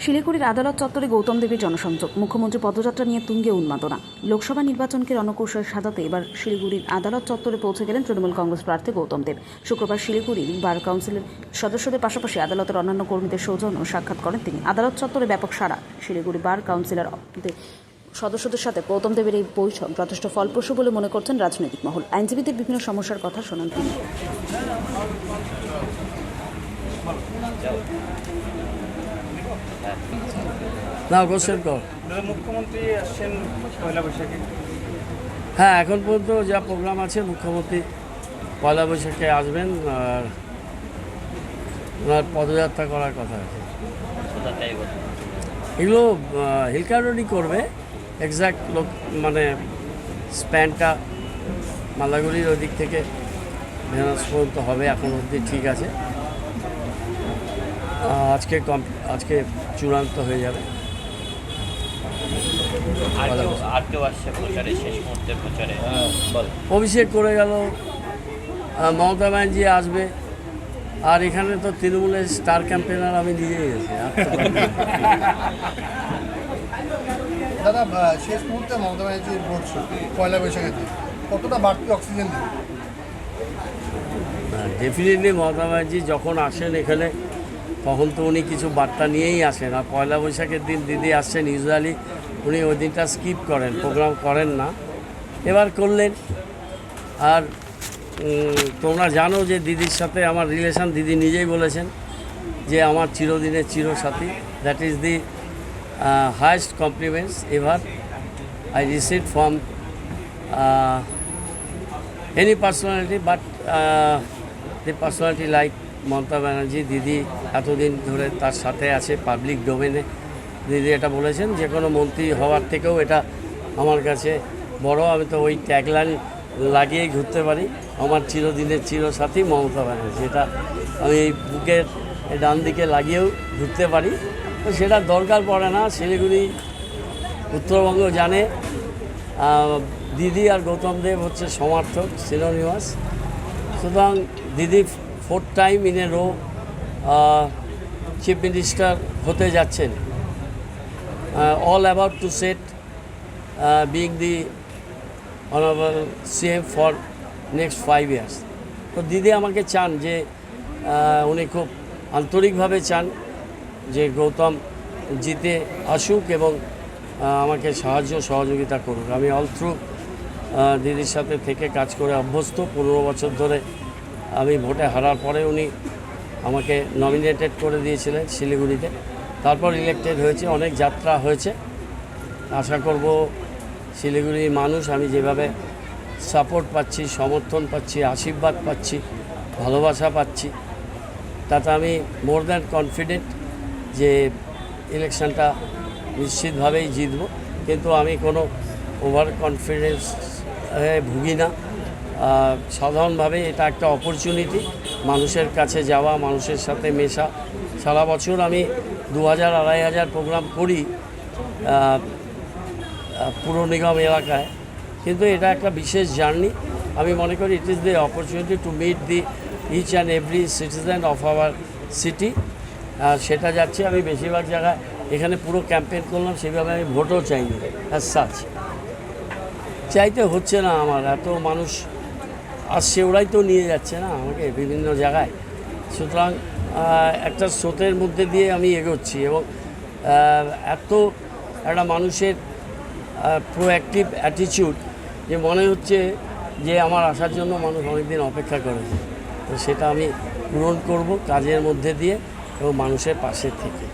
শিলিগুড়ির আদালত চত্বরে গৌতম দেবের জনসংযোগ। মুখ্যমন্ত্রী পদযাত্রা নিয়ে তুঙ্গে উন্মাদনা। লোকসভা নির্বাচনকে রণকৌশল সাজাতে এবার শিলিগুড়ির আদালত চত্বরে পৌঁছে গেলেন তৃণমূল কংগ্রেস প্রার্থী গৌতম দেব। শুক্রবার শিলিগুড়ির বার কাউন্সিলের সদস্যদের পাশাপাশি আদালতের অন্যান্য কর্মীদের সৌজন্য সাক্ষাৎ করেন তিনি। আদালত চত্বরে ব্যাপক সাড়া। শিলিগুড়ি বার কাউন্সিলের সদস্যদের সাথে গৌতম দেবের এই বৈঠক যথেষ্ট ফলপ্রসূ বলে মনে করছেন রাজনৈতিক মহল। আইনজীবীদের বিভিন্ন সমস্যার কথা শোনান তিনি। মুখ্যমন্ত্রী আসছেন পয়লা বৈশাখে। হ্যাঁ, এখন পর্যন্ত যা প্রোগ্রাম আছে মুখ্যমন্ত্রী পয়লা বৈশাখে আসবেন আর ওনার পদযাত্রা করার কথা আছে। এগুলো হিলকারোডি করবে। এক্স্যাক্ট লোক মানে স্প্যানটা মালাগুড়ির ওই দিক থেকে ভেনাস পর্যন্ত হবে, এখন অবধি ঠিক আছে। আজকে চূড়ান্ত হয়ে যাবে। অভিষেক করে গেল, মমতা ব্যানার্জি আসবে, আর এখানে তো তৃণমূলের স্টার ক্যাম্পেনার আমি নিজেই গেছি। দাদা, শেষ মুহূর্তে মমতা ব্যানার্জির ভোট পয়লা বৈশাখেতে কতটা বাড়তি অক্সিজেন দেবে? ডেফিনেটলি মমতা ব্যানার্জি যখন আসেন এখানে তখন তো উনি কিছু বার্তা নিয়েই আসেন। আর পয়লা বৈশাখের দিন দিদি আসছেন, ইউজুয়ালি উনি ওই দিনটা স্কিপ করেন, প্রোগ্রাম করেন না, এবার করলেন। আর তোমরা জানো যে দিদির সাথে আমার রিলেশান, দিদি নিজেই বলেছেন যে আমার চিরদিনের চিরসাথী। That is the highest compliments ever I receive from any personality, but the personality like Mamata Banerjee. Didi এতদিন ধরে তার সাথে আছে পাবলিক ডোমেনে। দিদি এটা বলেছেন যে কোনো মন্ত্রী হওয়ার থেকেও এটা আমার কাছে বড়। আমি তো ওই ট্যাগলাইন লাগিয়েই ঘুরতে পারি, আমার চিরদিনের চিরসাথী মমতা ব্যানার্জি। এটা আমি এই বুকের ডান দিকে লাগিয়েও ঘুরতে পারি। তো সেটা দরকার পড়ে না। শিলিগুড়ি উত্তরবঙ্গ জানে দিদি আর গৌতম দেব হচ্ছে সমর্থক, সিনোনিমাস। সুতরাং দিদি 4th time in a row chief minister হতে যাচ্ছেন। All about to set being the honourable CM for next 5 years। তো দিদি আমাকে চান যে উনি খুব আন্তরিকভাবে চান যে গৌতম জিতে আসুক এবং আমাকে সাহায্য সহযোগিতা করুক। আমি অল থ্রু দিদির সাথে থেকে কাজ করে অভ্যস্ত। 15 বছর ধরে আমি ভোটে হারার পরে উনি আমাকে নমিনেটেড করে দিয়েছিলেন শিলিগুড়িতে, তারপর ইলেক্টেড হয়েছে। অনেক যাত্রা হয়েছে। আশা করব শিলিগুড়ির মানুষ আমি যেভাবে সাপোর্ট পাচ্ছি, সমর্থন পাচ্ছি, আশীর্বাদ পাচ্ছি, ভালোবাসা পাচ্ছি, তাতে আমি মোর দ্যান কনফিডেন্ট যে ইলেকশনটা নিশ্চিতভাবেই জিতব। কিন্তু আমি কোনো ওভার কনফিডেন্স ভুগি না। সাধারণভাবে এটা একটা অপরচুনিটি, মানুষের কাছে যাওয়া, মানুষের সাথে মেশা। সারা বছর আমি 2000-2500 প্রোগ্রাম করি পুর নিগম এলাকায়, কিন্তু এটা একটা বিশেষ জার্নি। আমি মনে করি it is the opportunity to meet the each and every citizen of our city. সেটা যাচ্ছে। আমি বেশিরভাগ জায়গায় এখানে পুরো ক্যাম্পেইন করলাম, সেভাবে আমি ভোটও চাইনি। অ্যাজ সাচ চাইতে হচ্ছে না আমার। এত মানুষ আসছে, ওরাই তো নিয়ে যাচ্ছে না আমাকে বিভিন্ন জায়গায়। সুতরাং একটা স্রোতের মধ্যে দিয়ে আমি এগোচ্ছি এবং এত একটা মানুষের প্রোঅ্যাক্টিভ অ্যাটিটিউড যে মনে হচ্ছে যে আমার আসার জন্য মানুষ অনেকদিন অপেক্ষা করেছে। তো সেটা আমি পূরণ করব কাজের মধ্যে দিয়ে এবং মানুষের পাশে থেকে।